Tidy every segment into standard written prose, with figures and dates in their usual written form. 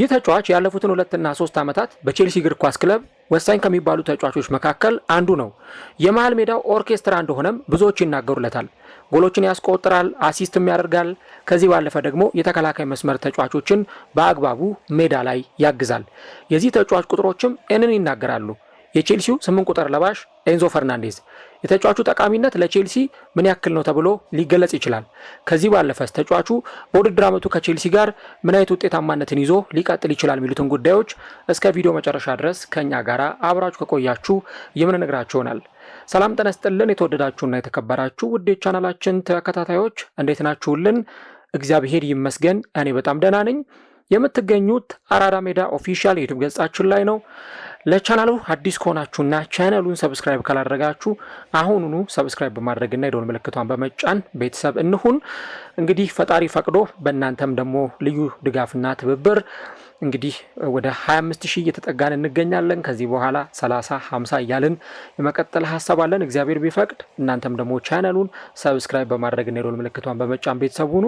ይህ ተጫዋች ያለፉትን 2 እና 3 ዓመታት በቼልሲ እግር ኳስ ክለብ ወሳኝ ከሚባሉ ተጫዋቾች መካከል አንዱ ነው። የመሃል ሜዳው ኦርኬስትራ እንደሆነም ብዙዎች ይናገሩለታል። ጎሎችን ያስቆጥራል፣ አሲስትም ያደርጋል። ከዚህ ባለፈ ደግሞ የተከላካይ መስመር ተጫዋቾችን በአግባቡ ሜዳ ላይ ያግዛል። የዚህ ተጫዋች ቁጥሮችም እንን ይናገራሉ። የቼልሲው 8 ቁጥር ለባሽ ኤንዞ ፈርናንዴዝ የተጫዋቹ ጠቃሚነት ለቼልሲ ምን ያክል ነው ተብሎ ሊገለጽ ይችላል። ከዚህ ባለፈስ ተጫዋቹ በውድድር ዓመቱ ከቼልሲ ጋር ምን አይነት ውጤታማነትን ይዞ ሊቀጥል ይችላል የሚሉትን ጉዳዮች እስከ ቪዲዮ መጨረሻ ድረስ ከኛ ጋር አብራችሁ ከቆያችሁ የምንነግራችሁ ይሆናል። ሰላም ጤና ይስጥልን። የተወደዳችሁና የተከበራችሁ ውድ ቻናላችን ተከታታዮች እንዴት ናችሁልን? እግዚአብሔር ይመስገን እኔ በጣም ደህና ነኝ። የምትገኙት አራዳ ሜዳ ኦፊሻል ዩቲዩብ ገጻችን ላይ ነው። ለቻናሉ አዲስ ከሆናችሁና ቻናሉን ሰብስክራይብ ካላደረጋችሁ አሁኑኑ ሰብስክራይብ በማድረግና የደወል ምልክቷን በመጫን ቤተሰብ እንሁን። እንግዲህ ፈጣሪ ፈቅዶ በእናንተም ደግሞ ልዩ ድጋፍና ትብብር እንግዲህ ወደ 25000 እየተጠጋን እንገኛለን። ከዚህ በኋላ 30 50 እያልን የመቀጠል ሐሳብ አለን እግዚአብሔር ቢፈቅድ። እናንተም ደግሞ ቻናሉን ሰብስክራይብ በማድረግና የደወል ምልክቷን በመጫን ቤተሰብ ሁኑ።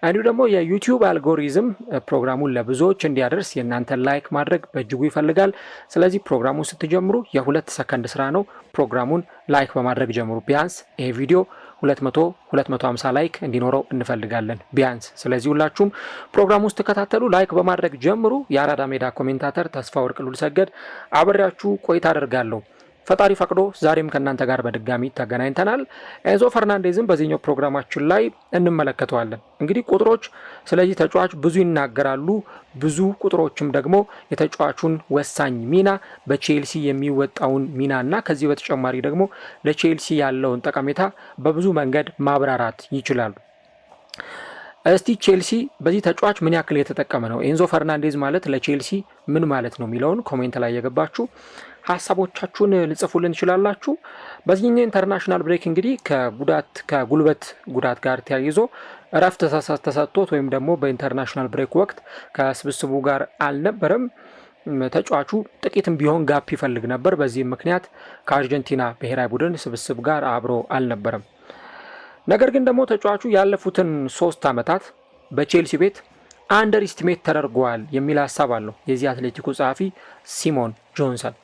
እንዲሁ ደግሞ የዩቲዩብ አልጎሪዝም ፕሮግራሙን ለብዙዎች እንዲያደርስ የእናንተን ላይክ ማድረግ በእጅጉ ይፈልጋል። ስለዚህ ፕሮግራሙን ስትጀምሩ የ2 ሰከንድ ስራ ነው። ፕሮግራሙን ላይክ በማድረግ ጀምሩ። ቢያንስ ይሄ ቪዲዮ 200-250 ላይክ እንዲኖረው እንፈልጋለን ቢያንስ። ስለዚህ ሁላችሁም ፕሮግራሙ ውስጥ ተከታተሉ፣ ላይክ በማድረግ ጀምሩ። የአራዳ ሜዳ ኮሜንታተር ተስፋ ወርቅ ሉልሰገድ አብሬያችሁ ቆይታ አደርጋለሁ። ፈጣሪ ፈቅዶ ዛሬም ከእናንተ ጋር በድጋሚ ተገናኝተናል። ኤንዞ ፈርናንዴዝም በዚህኛው ፕሮግራማችን ላይ እንመለከተዋለን። እንግዲህ ቁጥሮች ስለዚህ ተጫዋች ብዙ ይናገራሉ። ብዙ ቁጥሮችም ደግሞ የተጫዋቹን ወሳኝ ሚና፣ በቼልሲ የሚወጣውን ሚና እና ከዚህ በተጨማሪ ደግሞ ለቼልሲ ያለውን ጠቀሜታ በብዙ መንገድ ማብራራት ይችላሉ። እስቲ ቼልሲ በዚህ ተጫዋች ምን ያክል የተጠቀመ ነው፣ ኤንዞ ፈርናንዴዝ ማለት ለቼልሲ ምን ማለት ነው የሚለውን ኮሜንት ላይ የገባችሁ ሀሳቦቻችሁን ልጽፉልን ትችላላችሁ። በዚህኛው ኢንተርናሽናል ብሬክ እንግዲህ ከጉልበት ጉዳት ጋር ተያይዞ እረፍት ተሰጥቶት ወይም ደግሞ በኢንተርናሽናል ብሬክ ወቅት ከስብስቡ ጋር አልነበረም። ተጫዋቹ ጥቂትም ቢሆን ጋፕ ይፈልግ ነበር። በዚህም ምክንያት ከአርጀንቲና ብሔራዊ ቡድን ስብስብ ጋር አብሮ አልነበረም። ነገር ግን ደግሞ ተጫዋቹ ያለፉትን 3 ዓመታት በቼልሲ ቤት አንደር ኢስቲሜት ተደርጓል የሚል ሀሳብ አለው የዚህ አትሌቲኩ ጸሐፊ ሲሞን ጆንሰን።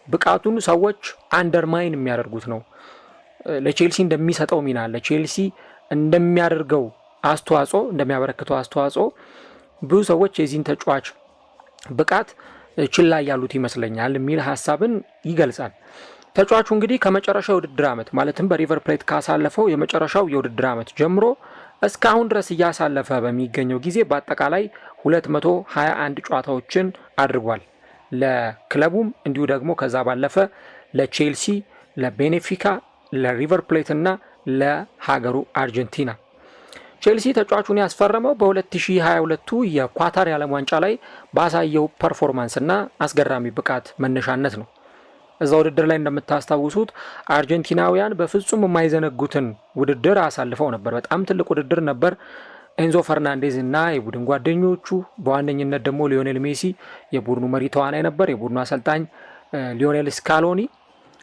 ብቃቱን ሰዎች አንደርማይን የሚያደርጉት ነው። ለቼልሲ እንደሚሰጠው ሚና፣ ለቼልሲ እንደሚያደርገው አስተዋጽኦ፣ እንደሚያበረክተው አስተዋጽኦ ብዙ ሰዎች የዚህን ተጫዋች ብቃት ችላ ያሉት ይመስለኛል የሚል ሀሳብን ይገልጻል። ተጫዋቹ እንግዲህ ከመጨረሻው የውድድር ዓመት ማለትም በሪቨር ፕሌት ካሳለፈው የመጨረሻው የውድድር ዓመት ጀምሮ እስካሁን ድረስ እያሳለፈ በሚገኘው ጊዜ በአጠቃላይ 221 ጨዋታዎችን አድርጓል። ለክለቡም እንዲሁ ደግሞ ከዛ ባለፈ ለቼልሲ፣ ለቤኔፊካ፣ ለሪቨር ፕሌት እና ለሀገሩ አርጀንቲና። ቼልሲ ተጫዋቹን ያስፈረመው በ2022 የኳታር የዓለም ዋንጫ ላይ ባሳየው ፐርፎርማንስ እና አስገራሚ ብቃት መነሻነት ነው። እዛ ውድድር ላይ እንደምታስታውሱት አርጀንቲናውያን በፍጹም የማይዘነጉትን ውድድር አሳልፈው ነበር። በጣም ትልቅ ውድድር ነበር። ኤንዞ ፈርናንዴዝ እና የቡድን ጓደኞቹ፣ በዋነኝነት ደግሞ ሊዮኔል ሜሲ የቡድኑ መሪ ተዋናይ ነበር፣ የቡድኑ አሰልጣኝ ሊዮኔል ስካሎኒ።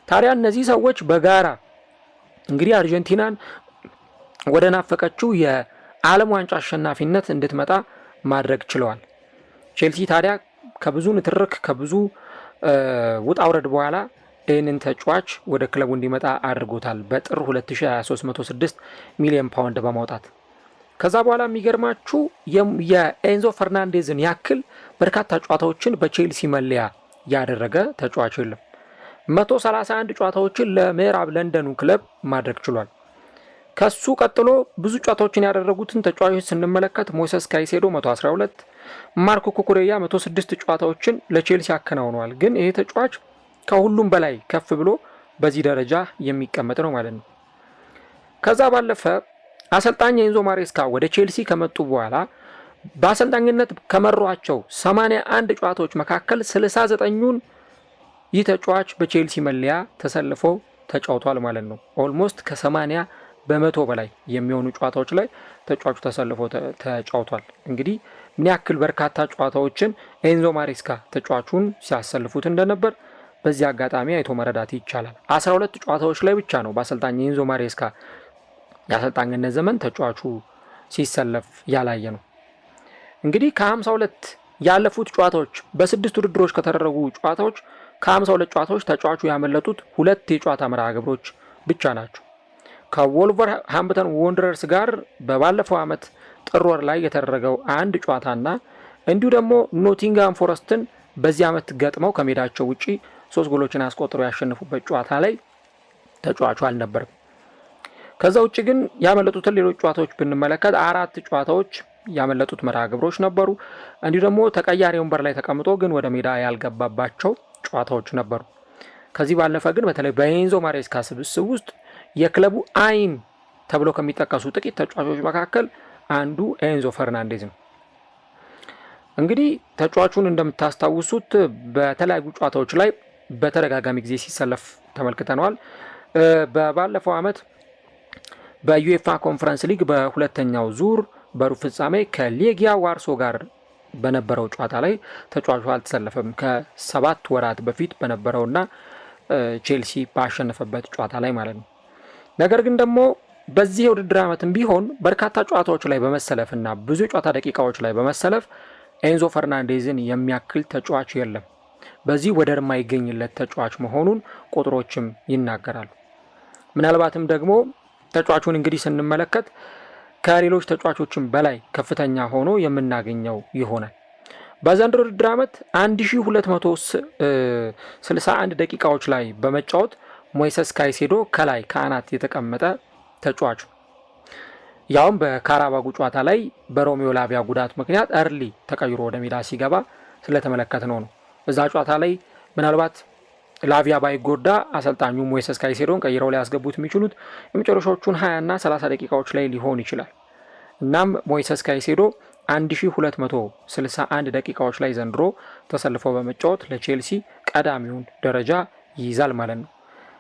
ታዲያ እነዚህ ሰዎች በጋራ እንግዲህ አርጀንቲናን ወደ ናፈቀችው የዓለም ዋንጫ አሸናፊነት እንድትመጣ ማድረግ ችለዋል። ቼልሲ ታዲያ ከብዙ ንትርክ ከብዙ ውጣ ውረድ በኋላ ይህንን ተጫዋች ወደ ክለቡ እንዲመጣ አድርጎታል በጥር 2023 106 ሚሊዮን ፓውንድ በማውጣት። ከዛ በኋላ የሚገርማችሁ የኤንዞ ፈርናንዴዝን ያክል በርካታ ጨዋታዎችን በቼልሲ መለያ ያደረገ ተጫዋች የለም። 131 ጨዋታዎችን ለምዕራብ ለንደኑ ክለብ ማድረግ ችሏል። ከሱ ቀጥሎ ብዙ ጨዋታዎችን ያደረጉትን ተጫዋቾች ስንመለከት ሞይሰስ ካይሴዶ 112፣ ማርኮ ኩኩሬያ 106 ጨዋታዎችን ለቼልሲ አከናውነዋል። ግን ይሄ ተጫዋች ከሁሉም በላይ ከፍ ብሎ በዚህ ደረጃ የሚቀመጥ ነው ማለት ነው። ከዛ ባለፈ አሰልጣኝ ኤንዞ ማሬስካ ወደ ቼልሲ ከመጡ በኋላ በአሰልጣኝነት ከመሯቸው 81 ጨዋታዎች መካከል 69ኙን ይህ ተጫዋች በቼልሲ መለያ ተሰልፎ ተጫውቷል ማለት ነው። ኦልሞስት ከ80 በመቶ በላይ የሚሆኑ ጨዋታዎች ላይ ተጫዋቹ ተሰልፎ ተጫውቷል። እንግዲህ ምን ያክል በርካታ ጨዋታዎችን ኤንዞ ማሬስካ ተጫዋቹን ሲያሰልፉት እንደነበር በዚህ አጋጣሚ አይቶ መረዳት ይቻላል። 12 ጨዋታዎች ላይ ብቻ ነው በአሰልጣኝ ኤንዞ ማሬስካ የአሰልጣኝነት ዘመን ተጫዋቹ ሲሰለፍ ያላየ ነው። እንግዲህ ከ52 ያለፉት ጨዋታዎች በ6 ውድድሮች ከተደረጉ ጨዋታዎች ከ52 ጨዋታዎች ተጫዋቹ ያመለጡት 2 የጨዋታ መርሃ ግብሮች ብቻ ናቸው። ከወልቨርሃምፕተን ወንደረርስ ጋር በባለፈው ዓመት ጥር ወር ላይ የተደረገው አንድ ጨዋታና እንዲሁ ደግሞ ኖቲንጋም ፎረስትን በዚህ ዓመት ገጥመው ከሜዳቸው ውጪ 3 ጎሎችን አስቆጥረው ያሸነፉበት ጨዋታ ላይ ተጫዋቹ አልነበረም። ከዛ ውጪ ግን ያመለጡትን ሌሎች ጨዋታዎች ብንመለከት 4 ጨዋታዎች ያመለጡት መርሃ ግብሮች ነበሩ። እንዲሁ ደግሞ ተቀያሪ ወንበር ላይ ተቀምጦ ግን ወደ ሜዳ ያልገባባቸው ጨዋታዎች ነበሩ። ከዚህ ባለፈ ግን በተለይ በኤንዞ ማሬስካ ስብስብ ውስጥ የክለቡ አይን ተብሎ ከሚጠቀሱ ጥቂት ተጫዋቾች መካከል አንዱ ኤንዞ ፈርናንዴዝ ነው። እንግዲህ ተጫዋቹን እንደምታስታውሱት በተለያዩ ጨዋታዎች ላይ በተደጋጋሚ ጊዜ ሲሰለፍ ተመልክተነዋል። በባለፈው ዓመት በዩኤፋ ኮንፈረንስ ሊግ በሁለተኛው ዙር በሩብ ፍጻሜ ከሌጊያ ዋርሶ ጋር በነበረው ጨዋታ ላይ ተጫዋቹ አልተሰለፈም። ከ7 ወራት በፊት በነበረውና ቼልሲ ባሸነፈበት ጨዋታ ላይ ማለት ነው። ነገር ግን ደግሞ በዚህ የውድድር ዓመትም ቢሆን በርካታ ጨዋታዎች ላይ በመሰለፍና ብዙ የጨዋታ ደቂቃዎች ላይ በመሰለፍ ኤንዞ ፈርናንዴዝን የሚያክል ተጫዋች የለም። በዚህ ወደር የማይገኝለት ተጫዋች መሆኑን ቁጥሮችም ይናገራሉ። ምናልባትም ደግሞ ተጫዋቹን እንግዲህ ስንመለከት ከሌሎች ተጫዋቾችም በላይ ከፍተኛ ሆኖ የምናገኘው ይሆናል። በዘንድሮ ውድድር ዓመት 1261 ደቂቃዎች ላይ በመጫወት ሞይሰስ ካይሴዶ ከላይ ከአናት የተቀመጠ ተጫዋች ያውም በካራባጉ ጨዋታ ላይ በሮሜዮ ላቪያ ጉዳት ምክንያት እርሊ ተቀይሮ ወደ ሜዳ ሲገባ ስለተመለከትነው ነው። እዛ ጨዋታ ላይ ምናልባት ላቪያ ባይጎዳ አሰልጣኙ ሞይሰስ ካይሴዶን ቀይረው ላይ ያስገቡት የሚችሉት የመጨረሻዎቹን 20 እና 30 ደቂቃዎች ላይ ሊሆን ይችላል። እናም ሞይሰስ ካይሴዶ 1261 ደቂቃዎች ላይ ዘንድሮ ተሰልፈው በመጫወት ለቼልሲ ቀዳሚውን ደረጃ ይይዛል ማለት ነው።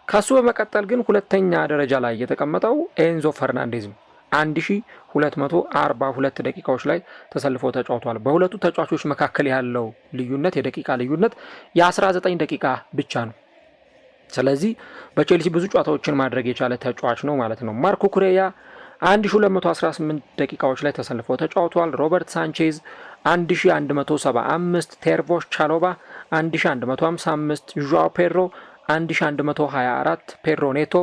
ከሱ በመቀጠል ግን ሁለተኛ ደረጃ ላይ የተቀመጠው ኤንዞ ፈርናንዴዝ ነው። 1242 ደቂቃዎች ላይ ተሰልፈው ተጫውቷል። በሁለቱ ተጫዋቾች መካከል ያለው ልዩነት የደቂቃ ልዩነት የ19 ደቂቃ ብቻ ነው። ስለዚህ በቼልሲ ብዙ ጨዋታዎችን ማድረግ የቻለ ተጫዋች ነው ማለት ነው። ማርኮ ኩሬያ 1218 ደቂቃዎች ላይ ተሰልፈው ተጫውቷል። ሮበርት ሳንቼዝ 1175፣ ቴርቮሽ ቻሎባ 1155፣ ዡዋው ፔድሮ 1124፣ ፔድሮ ኔቶ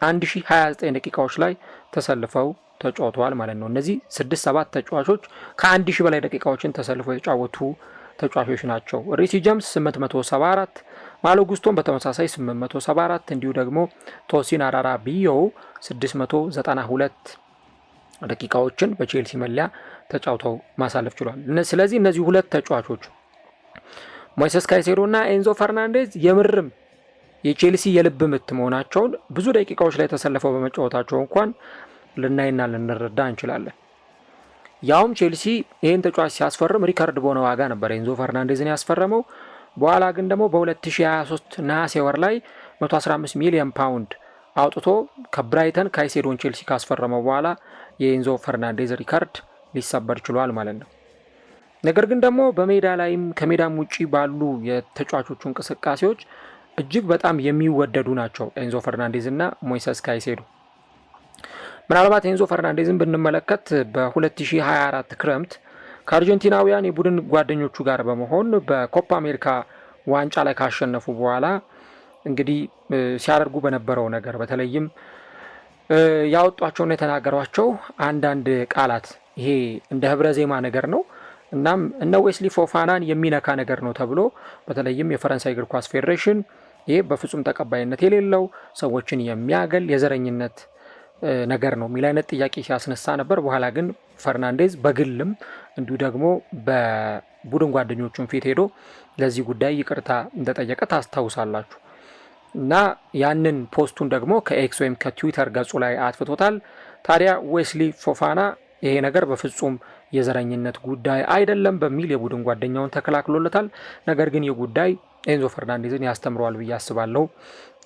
1029 ደቂቃዎች ላይ ተሰልፈው ተጫውተዋል ማለት ነው። እነዚህ 6-7 ተጫዋቾች ከ1000 በላይ ደቂቃዎችን ተሰልፈው የተጫወቱ ተጫዋቾች ናቸው። ሪሲ ጀምስ 874፣ ማሎ ጉስቶን በተመሳሳይ 874፣ እንዲሁ ደግሞ ቶሲን አራራ ቢዮ 692 ደቂቃዎችን በቼልሲ መለያ ተጫውተው ማሳለፍ ችሏል። ስለዚህ እነዚህ ሁለት ተጫዋቾች ሞይሰስ ካይሴዶ እና ኤንዞ ፈርናንዴዝ የምርም የቼልሲ የልብ ምት መሆናቸውን ብዙ ደቂቃዎች ላይ ተሰልፈው በመጫወታቸው እንኳን ልናይና ልንረዳ እንችላለን። ያውም ቼልሲ ይህን ተጫዋች ሲያስፈርም ሪካርድ በሆነ ዋጋ ነበር ኤንዞ ፈርናንዴዝን ያስፈረመው። በኋላ ግን ደግሞ በ2023 ነሐሴ ወር ላይ 115 ሚሊዮን ፓውንድ አውጥቶ ከብራይተን ካይሴዶን ቼልሲ ካስፈረመው በኋላ የኤንዞ ፈርናንዴዝ ሪካርድ ሊሰበር ችሏል ማለት ነው። ነገር ግን ደግሞ በሜዳ ላይም ከሜዳም ውጪ ባሉ የተጫዋቾቹ እንቅስቃሴዎች እጅግ በጣም የሚወደዱ ናቸው ኤንዞ ፈርናንዴዝ እና ሞይሰስ ካይሴዶ። ምናልባት ኤንዞ ፈርናንዴዝን ብንመለከት በ2024 ክረምት ከአርጀንቲናውያን የቡድን ጓደኞቹ ጋር በመሆን በኮፓ አሜሪካ ዋንጫ ላይ ካሸነፉ በኋላ እንግዲህ ሲያደርጉ በነበረው ነገር በተለይም ያወጧቸውና የተናገሯቸው አንዳንድ ቃላት ይሄ እንደ ህብረ ዜማ ነገር ነው። እናም እነ ዌስሊ ፎፋናን የሚነካ ነገር ነው ተብሎ በተለይም የፈረንሳይ እግር ኳስ ፌዴሬሽን ይሄ በፍጹም ተቀባይነት የሌለው ሰዎችን የሚያገል የዘረኝነት ነገር ነው የሚል አይነት ጥያቄ ሲያስነሳ ነበር። በኋላ ግን ፈርናንዴዝ በግልም እንዲሁ ደግሞ በቡድን ጓደኞቹን ፊት ሄዶ ለዚህ ጉዳይ ይቅርታ እንደጠየቀ ታስታውሳላችሁ። እና ያንን ፖስቱን ደግሞ ከኤክስ ወይም ከትዊተር ገጹ ላይ አጥፍቶታል። ታዲያ ዌስሊ ፎፋና ይሄ ነገር በፍጹም የዘረኝነት ጉዳይ አይደለም በሚል የቡድን ጓደኛውን ተከላክሎለታል። ነገር ግን ይህ ጉዳይ ኤንዞ ፈርናንዴዝን ያስተምረዋል ብዬ አስባለሁ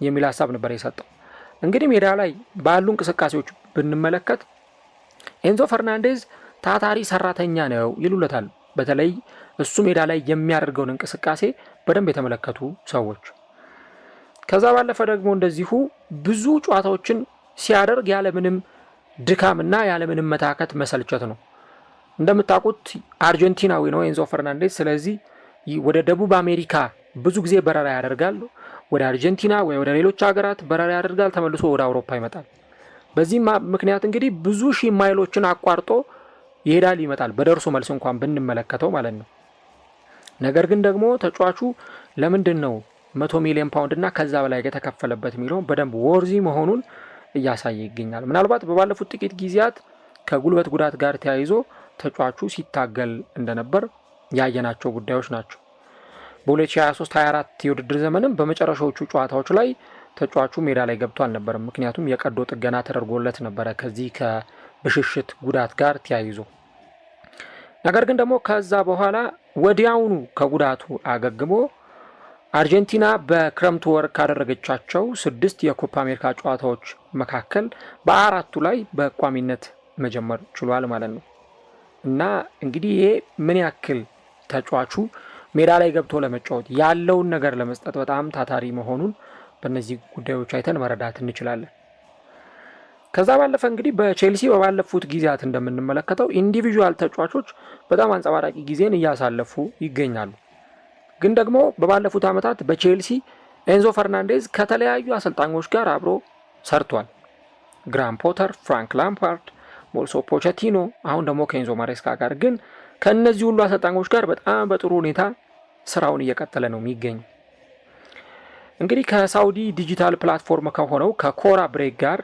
የሚል ሀሳብ ነበር የሰጠው። እንግዲህ ሜዳ ላይ ባሉ እንቅስቃሴዎች ብንመለከት ኤንዞ ፈርናንዴዝ ታታሪ ሰራተኛ ነው ይሉለታል። በተለይ እሱ ሜዳ ላይ የሚያደርገውን እንቅስቃሴ በደንብ የተመለከቱ ሰዎች። ከዛ ባለፈ ደግሞ እንደዚሁ ብዙ ጨዋታዎችን ሲያደርግ ያለምንም ድካምና ያለምንም መታከት መሰልቸት ነው። እንደምታውቁት አርጀንቲናዊ ነው ኤንዞ ፈርናንዴዝ። ስለዚህ ወደ ደቡብ አሜሪካ ብዙ ጊዜ በረራ ያደርጋል። ወደ አርጀንቲና ወይ ወደ ሌሎች ሀገራት በረራ ያደርጋል፣ ተመልሶ ወደ አውሮፓ ይመጣል። በዚህ ምክንያት እንግዲህ ብዙ ሺህ ማይሎችን አቋርጦ ይሄዳል ይመጣል፣ በደርሶ መልስ እንኳን ብንመለከተው ማለት ነው። ነገር ግን ደግሞ ተጫዋቹ ለምንድን ነው 100 ሚሊዮን ፓውንድ እና ከዛ በላይ የተከፈለበት የሚለውን በደንብ ወርዚ መሆኑን እያሳየ ይገኛል። ምናልባት በባለፉት ጥቂት ጊዜያት ከጉልበት ጉዳት ጋር ተያይዞ ተጫዋቹ ሲታገል እንደነበር ያየናቸው ጉዳዮች ናቸው። በ2023-24 የውድድር ዘመንም በመጨረሻዎቹ ጨዋታዎች ላይ ተጫዋቹ ሜዳ ላይ ገብቶ አልነበረም። ምክንያቱም የቀዶ ጥገና ተደርጎለት ነበረ ከዚህ ከብሽሽት ጉዳት ጋር ተያይዞ። ነገር ግን ደግሞ ከዛ በኋላ ወዲያውኑ ከጉዳቱ አገግሞ አርጀንቲና በክረምቱ ወር ካደረገቻቸው 6 የኮፓ አሜሪካ ጨዋታዎች መካከል በ4ቱ ላይ በቋሚነት መጀመር ችሏል ማለት ነው። እና እንግዲህ ይሄ ምን ያክል ተጫዋቹ ሜዳ ላይ ገብቶ ለመጫወት ያለውን ነገር ለመስጠት በጣም ታታሪ መሆኑን በእነዚህ ጉዳዮች አይተን መረዳት እንችላለን። ከዛ ባለፈ እንግዲህ በቼልሲ በባለፉት ጊዜያት እንደምንመለከተው ኢንዲቪዥዋል ተጫዋቾች በጣም አንጸባራቂ ጊዜን እያሳለፉ ይገኛሉ። ግን ደግሞ በባለፉት ዓመታት በቼልሲ ኤንዞ ፈርናንዴዝ ከተለያዩ አሰልጣኞች ጋር አብሮ ሰርቷል። ግራም ፖተር፣ ፍራንክ ላምፓርድ፣ ሞልሶ ፖቼቲኖ፣ አሁን ደግሞ ከኤንዞ ማሬስካ ጋር። ግን ከእነዚህ ሁሉ አሰልጣኞች ጋር በጣም በጥሩ ሁኔታ ስራውን እየቀጠለ ነው የሚገኝ። እንግዲህ ከሳውዲ ዲጂታል ፕላትፎርም ከሆነው ከኮራ ብሬክ ጋር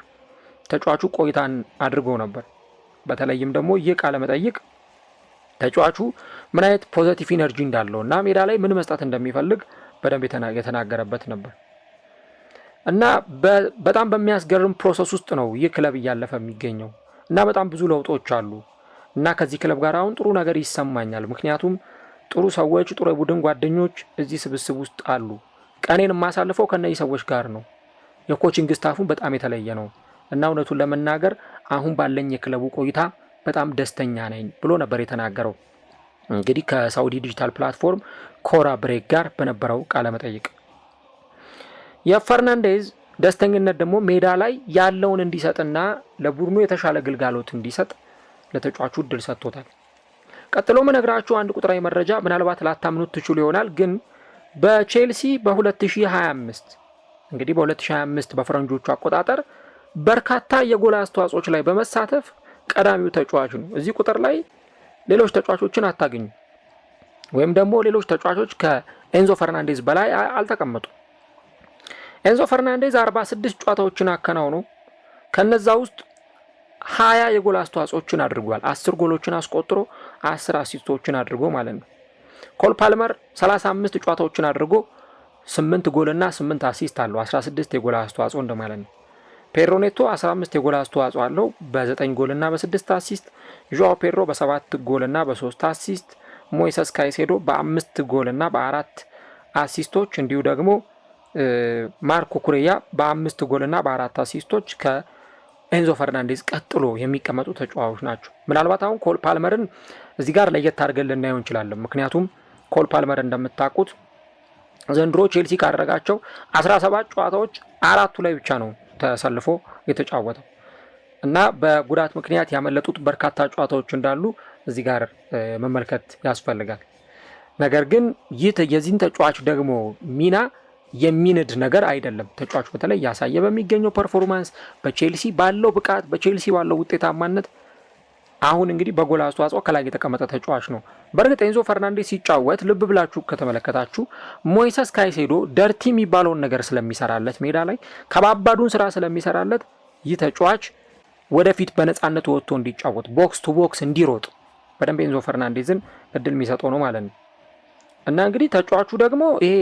ተጫዋቹ ቆይታን አድርጎ ነበር። በተለይም ደግሞ ይህ ቃለ መጠይቅ ተጫዋቹ ምን አይነት ፖዚቲቭ ኢነርጂ እንዳለው እና ሜዳ ላይ ምን መስጠት እንደሚፈልግ በደንብ የተናገረበት ነበር እና በጣም በሚያስገርም ፕሮሰስ ውስጥ ነው ይህ ክለብ እያለፈ የሚገኘው እና በጣም ብዙ ለውጦች አሉ እና ከዚህ ክለብ ጋር አሁን ጥሩ ነገር ይሰማኛል። ምክንያቱም ጥሩ ሰዎች፣ ጥሩ የቡድን ጓደኞች እዚህ ስብስብ ውስጥ አሉ። ቀኔን የማሳልፈው ከነዚህ ሰዎች ጋር ነው። የኮቺንግ ስታፉን በጣም የተለየ ነው እና እውነቱን ለመናገር አሁን ባለኝ የክለቡ ቆይታ በጣም ደስተኛ ነኝ ብሎ ነበር የተናገረው። እንግዲህ ከሳውዲ ዲጂታል ፕላትፎርም ኮራ ብሬክ ጋር በነበረው ቃለ መጠይቅ የፈርናንዴዝ ደስተኝነት ደግሞ ሜዳ ላይ ያለውን እንዲሰጥና ለቡድኑ የተሻለ ግልጋሎት እንዲሰጥ ለተጫዋቹ እድል ሰጥቶታል። ቀጥሎ መነግራችሁ አንድ ቁጥራዊ መረጃ ምናልባት ላታምኑት ትችሉ ይሆናል፣ ግን በቼልሲ በ2025 እንግዲህ በ2025 በፈረንጆቹ አቆጣጠር በርካታ የጎል አስተዋጽኦች ላይ በመሳተፍ ቀዳሚው ተጫዋች ነው። እዚህ ቁጥር ላይ ሌሎች ተጫዋቾችን አታገኙ፣ ወይም ደግሞ ሌሎች ተጫዋቾች ከኤንዞ ፈርናንዴዝ በላይ አልተቀመጡ። ኤንዞ ፈርናንዴዝ 46 ጨዋታዎችን አከናውኖ ከነዛ ውስጥ 20 የጎል አስተዋጽኦችን አድርጓል። 10 ጎሎችን አስቆጥሮ 10 አሲስቶችን አድርጎ ማለት ነው። ኮል ፓልመር 35 ጨዋታዎችን አድርጎ 8 ጎልና 8 አሲስት አለው፣ 16 የጎል አስተዋጽኦ እንደማለት ነው። ፔድሮ ኔቶ 15 የጎል አስተዋጽኦ አለው በ9 ጎልና በ6 አሲስት። ዦአው ፔድሮ በ7 ጎልና በ3 አሲስት። ሞይሰስ ካይሴዶ በ5 ጎልና በ4 አሲስቶች እንዲሁ ደግሞ ማርኮ ኩሬያ በ5 ጎልና በ4 አሲስቶች ከኤንዞ ፈርናንዴዝ ቀጥሎ የሚቀመጡ ተጫዋቾች ናቸው። ምናልባት አሁን ኮል ፓልመርን እዚህ ጋር ለየት አድርገን ልናየው እንችላለን። ምክንያቱም ኮል ፓልመር እንደምታውቁት ዘንድሮ ቼልሲ ካደረጋቸው 17 ጨዋታዎች 4ቱ ላይ ብቻ ነው ተሰልፎ የተጫወተው እና በጉዳት ምክንያት ያመለጡት በርካታ ጨዋታዎች እንዳሉ እዚህ ጋር መመልከት ያስፈልጋል። ነገር ግን የዚህን ተጫዋች ደግሞ ሚና የሚንድ ነገር አይደለም። ተጫዋቹ በተለይ ያሳየ በሚገኘው ፐርፎርማንስ፣ በቼልሲ ባለው ብቃት፣ በቼልሲ ባለው ውጤታማነት አሁን እንግዲህ በጎል አስተዋጽኦ ከላይ የተቀመጠ ተጫዋች ነው። በእርግጥ ኤንዞ ፈርናንዴዝ ሲጫወት ልብ ብላችሁ ከተመለከታችሁ ሞይሰስ ካይሴዶ ደርቲ የሚባለውን ነገር ስለሚሰራለት ሜዳ ላይ ከባባዱን ስራ ስለሚሰራለት ይህ ተጫዋች ወደፊት በነፃነት ወጥቶ እንዲጫወት ቦክስ ቱ ቦክስ እንዲሮጥ በደንብ ኤንዞ ፈርናንዴዝን እድል የሚሰጠው ነው ማለት ነው እና እንግዲህ ተጫዋቹ ደግሞ ይሄ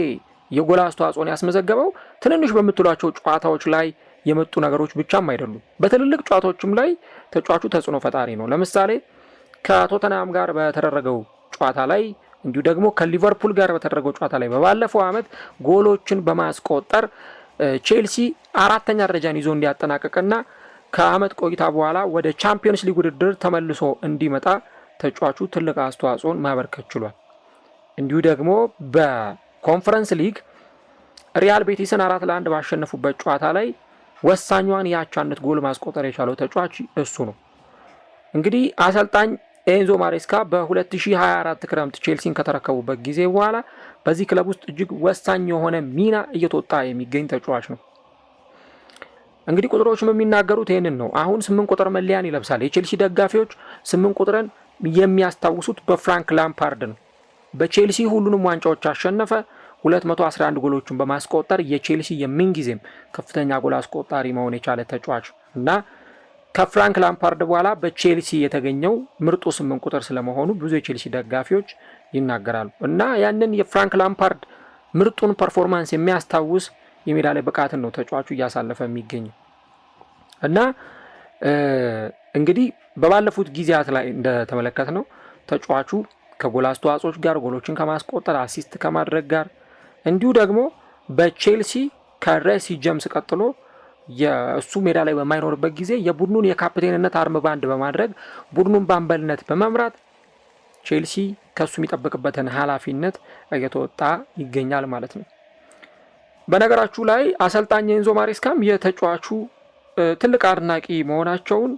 የጎል አስተዋጽኦን ያስመዘገበው ትንንሽ በምትሏቸው ጨዋታዎች ላይ የመጡ ነገሮች ብቻም አይደሉም። በትልልቅ ጨዋታዎችም ላይ ተጫዋቹ ተጽዕኖ ፈጣሪ ነው። ለምሳሌ ከቶተንሃም ጋር በተደረገው ጨዋታ ላይ እንዲሁ ደግሞ ከሊቨርፑል ጋር በተደረገው ጨዋታ ላይ በባለፈው ዓመት ጎሎችን በማስቆጠር ቼልሲ 4ኛ ደረጃን ይዞ እንዲያጠናቀቅና ከዓመት ቆይታ በኋላ ወደ ቻምፒየንስ ሊግ ውድድር ተመልሶ እንዲመጣ ተጫዋቹ ትልቅ አስተዋጽኦን ማበርከት ችሏል። እንዲሁ ደግሞ በኮንፈረንስ ሊግ ሪያል ቤቲስን 4-1 ባሸነፉበት ጨዋታ ላይ ወሳኛዋን የአቻነት ጎል ማስቆጠር የቻለው ተጫዋች እሱ ነው። እንግዲህ አሰልጣኝ ኤንዞ ማሬስካ በ2024 ክረምት ቼልሲን ከተረከቡበት ጊዜ በኋላ በዚህ ክለብ ውስጥ እጅግ ወሳኝ የሆነ ሚና እየተወጣ የሚገኝ ተጫዋች ነው። እንግዲህ ቁጥሮችም የሚናገሩት ይህንን ነው። አሁን 8 ቁጥር መለያን ይለብሳል። የቼልሲ ደጋፊዎች 8 ቁጥርን የሚያስታውሱት በፍራንክ ላምፓርድ ነው። በቼልሲ ሁሉንም ዋንጫዎች አሸነፈ። 211 ጎሎችን በማስቆጠር የቼልሲ የምንጊዜም ከፍተኛ ጎል አስቆጣሪ መሆን የቻለ ተጫዋች እና ከፍራንክ ላምፓርድ በኋላ በቼልሲ የተገኘው ምርጡ 8 ቁጥር ስለመሆኑ ብዙ የቼልሲ ደጋፊዎች ይናገራሉ። እና ያንን የፍራንክ ላምፓርድ ምርጡን ፐርፎርማንስ የሚያስታውስ የሜዳ ላይ ብቃትን ነው ተጫዋቹ እያሳለፈ የሚገኘው። እና እንግዲህ በባለፉት ጊዜያት ላይ እንደተመለከትነው ተጫዋቹ ከጎል አስተዋጽኦች ጋር ጎሎችን ከማስቆጠር አሲስት ከማድረግ ጋር እንዲሁ ደግሞ በቼልሲ ከሬሲ ጀምስ ቀጥሎ የእሱ ሜዳ ላይ በማይኖርበት ጊዜ የቡድኑን የካፕቴንነት አርም ባንድ በማድረግ ቡድኑን በአምበልነት በመምራት ቼልሲ ከሱ የሚጠበቅበትን ኃላፊነት እየተወጣ ይገኛል ማለት ነው። በነገራችሁ ላይ አሰልጣኝ ኤንዞ ማሬስካም የተጫዋቹ ትልቅ አድናቂ መሆናቸውን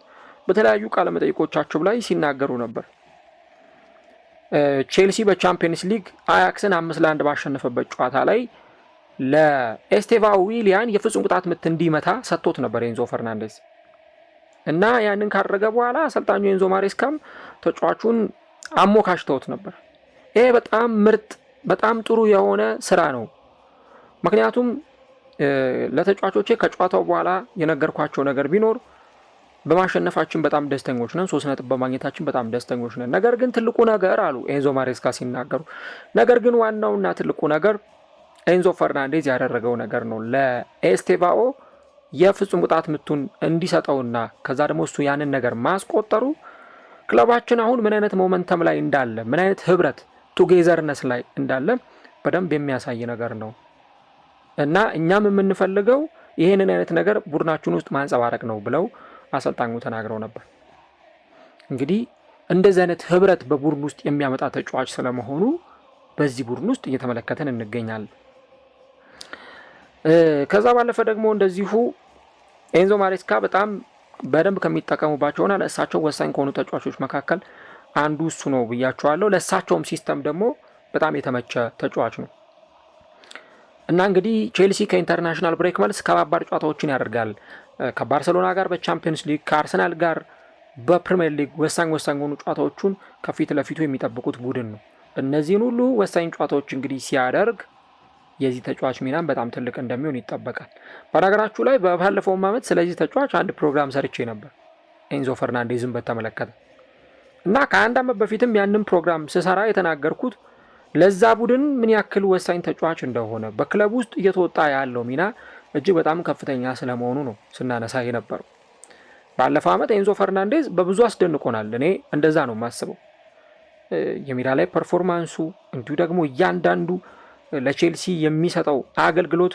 በተለያዩ ቃለ መጠይቆቻቸው ላይ ሲናገሩ ነበር። ቼልሲ በቻምፒየንስ ሊግ አያክስን 5-1 ባሸነፈበት ጨዋታ ላይ ለኤስቴቫ ዊሊያን የፍጹም ቅጣት ምት እንዲመታ ሰጥቶት ነበር ኤንዞ ፈርናንዴዝ እና ያንን ካደረገ በኋላ አሰልጣኙ ኤንዞ ማሬስካም ተጫዋቹን አሞካሽተውት ነበር። ይሄ በጣም ምርጥ በጣም ጥሩ የሆነ ስራ ነው። ምክንያቱም ለተጫዋቾቼ ከጨዋታው በኋላ የነገርኳቸው ነገር ቢኖር በማሸነፋችን በጣም ደስተኞች ነን፣ 3 ነጥብ በማግኘታችን በጣም ደስተኞች ነን። ነገር ግን ትልቁ ነገር አሉ ኤንዞ ማሬስካ ሲናገሩ፣ ነገር ግን ዋናውና ትልቁ ነገር ኤንዞ ፈርናንዴዝ ያደረገው ነገር ነው። ለኤስቴቫኦ የፍጹም ቅጣት ምቱን እንዲሰጠውና ከዛ ደግሞ እሱ ያንን ነገር ማስቆጠሩ ክለባችን አሁን ምን አይነት ሞመንተም ላይ እንዳለ ምን አይነት ህብረት ቱጌዘርነስ ላይ እንዳለ በደንብ የሚያሳይ ነገር ነው እና እኛም የምንፈልገው ይሄንን አይነት ነገር ቡድናችን ውስጥ ማንጸባረቅ ነው ብለው አሰልጣኙ ተናግረው ነበር። እንግዲህ እንደዚህ አይነት ህብረት በቡድን ውስጥ የሚያመጣ ተጫዋች ስለመሆኑ በዚህ ቡድን ውስጥ እየተመለከተን እንገኛለን። ከዛ ባለፈ ደግሞ እንደዚሁ ኤንዞ ማሬስካ በጣም በደንብ ከሚጠቀሙባቸውና ለእሳቸው ወሳኝ ከሆኑ ተጫዋቾች መካከል አንዱ እሱ ነው ብያቸዋለሁ። ለእሳቸውም ሲስተም ደግሞ በጣም የተመቸ ተጫዋች ነው እና እንግዲህ ቼልሲ ከኢንተርናሽናል ብሬክ መልስ ከባባድ ጨዋታዎችን ያደርጋል። ከባርሰሎና ጋር በቻምፒየንስ ሊግ፣ ከአርሰናል ጋር በፕሪሚየር ሊግ ወሳኝ ሆኑ ጨዋታዎቹን ከፊት ለፊቱ የሚጠብቁት ቡድን ነው። እነዚህን ሁሉ ወሳኝ ጨዋታዎች እንግዲህ ሲያደርግ የዚህ ተጫዋች ሚናም በጣም ትልቅ እንደሚሆን ይጠበቃል። በነገራችሁ ላይ በባለፈው ዓመት ስለዚህ ተጫዋች አንድ ፕሮግራም ሰርቼ ነበር ኤንዞ ፈርናንዴዝን በተመለከተ እና ከአንድ ዓመት በፊትም ያንን ፕሮግራም ስሰራ የተናገርኩት ለዛ ቡድን ምን ያክል ወሳኝ ተጫዋች እንደሆነ በክለብ ውስጥ እየተወጣ ያለው ሚና እጅግ በጣም ከፍተኛ ስለመሆኑ ነው ስናነሳ የነበረው። ባለፈው ዓመት ኤንዞ ፈርናንዴዝ በብዙ አስደንቆናል። እኔ እንደዛ ነው የማስበው። የሜዳ ላይ ፐርፎርማንሱ እንዲሁ ደግሞ እያንዳንዱ ለቼልሲ የሚሰጠው አገልግሎት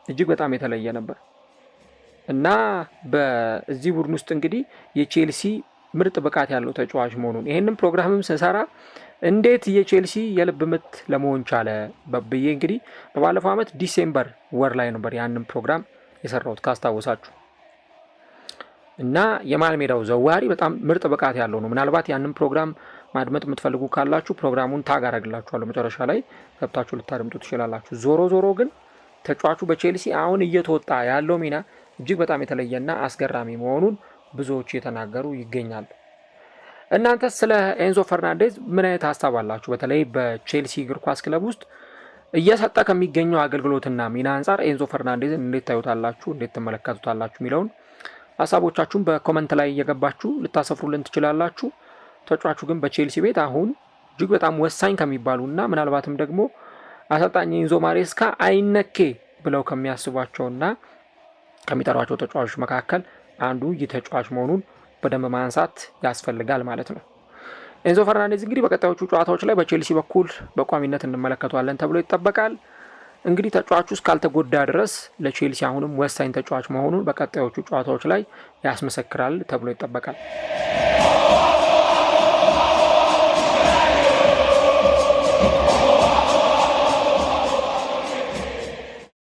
እጅግ በጣም የተለየ ነበር እና በዚህ ቡድን ውስጥ እንግዲህ የቼልሲ ምርጥ ብቃት ያለው ተጫዋች መሆኑን ይሄንን ፕሮግራምም ስንሰራ እንዴት የቼልሲ የልብ ምት ለመሆን ቻለ በብዬ እንግዲህ በባለፈው ዓመት ዲሴምበር ወር ላይ ነበር ያንን ፕሮግራም የሰራሁት ካስታወሳችሁ እና የመሃል ሜዳው ዘዋሪ በጣም ምርጥ ብቃት ያለው ነው። ምናልባት ያንን ፕሮግራም ማድመጥ የምትፈልጉ ካላችሁ ፕሮግራሙን ታግ አደርግላችኋለሁ፣ መጨረሻ ላይ ገብታችሁ ልታደምጡ ትችላላችሁ። ዞሮ ግን ተጫዋቹ በቼልሲ አሁን እየተወጣ ያለው ሚና እጅግ በጣም የተለየና አስገራሚ መሆኑን ብዙዎች እየተናገሩ ይገኛሉ። እናንተ ስለ ኤንዞ ፈርናንዴዝ ምን አይነት ሀሳብ አላችሁ? በተለይ በቼልሲ እግር ኳስ ክለብ ውስጥ እየሰጠ ከሚገኘው አገልግሎትና ሚና አንጻር ኤንዞ ፈርናንዴዝን እንዴት ታዩታላችሁ? እንዴት ትመለከቱታላችሁ? የሚለውን ሀሳቦቻችሁን በኮመንት ላይ እየገባችሁ ልታሰፍሩልን ትችላላችሁ። ተጫዋቹ ግን በቼልሲ ቤት አሁን እጅግ በጣም ወሳኝ ከሚባሉና ምናልባትም ደግሞ አሰልጣኝ ኤንዞ ማሬስካ አይነኬ ብለው ከሚያስቧቸውና ከሚጠሯቸው ተጫዋቾች መካከል አንዱ ይህ ተጫዋች መሆኑን በደንብ ማንሳት ያስፈልጋል ማለት ነው። ኤንዞ ፈርናንዴዝ እንግዲህ በቀጣዮቹ ጨዋታዎች ላይ በቼልሲ በኩል በቋሚነት እንመለከተዋለን ተብሎ ይጠበቃል። እንግዲህ ተጫዋቹ እስካልተጎዳ ድረስ ለቼልሲ አሁንም ወሳኝ ተጫዋች መሆኑን በቀጣዮቹ ጨዋታዎች ላይ ያስመሰክራል ተብሎ ይጠበቃል።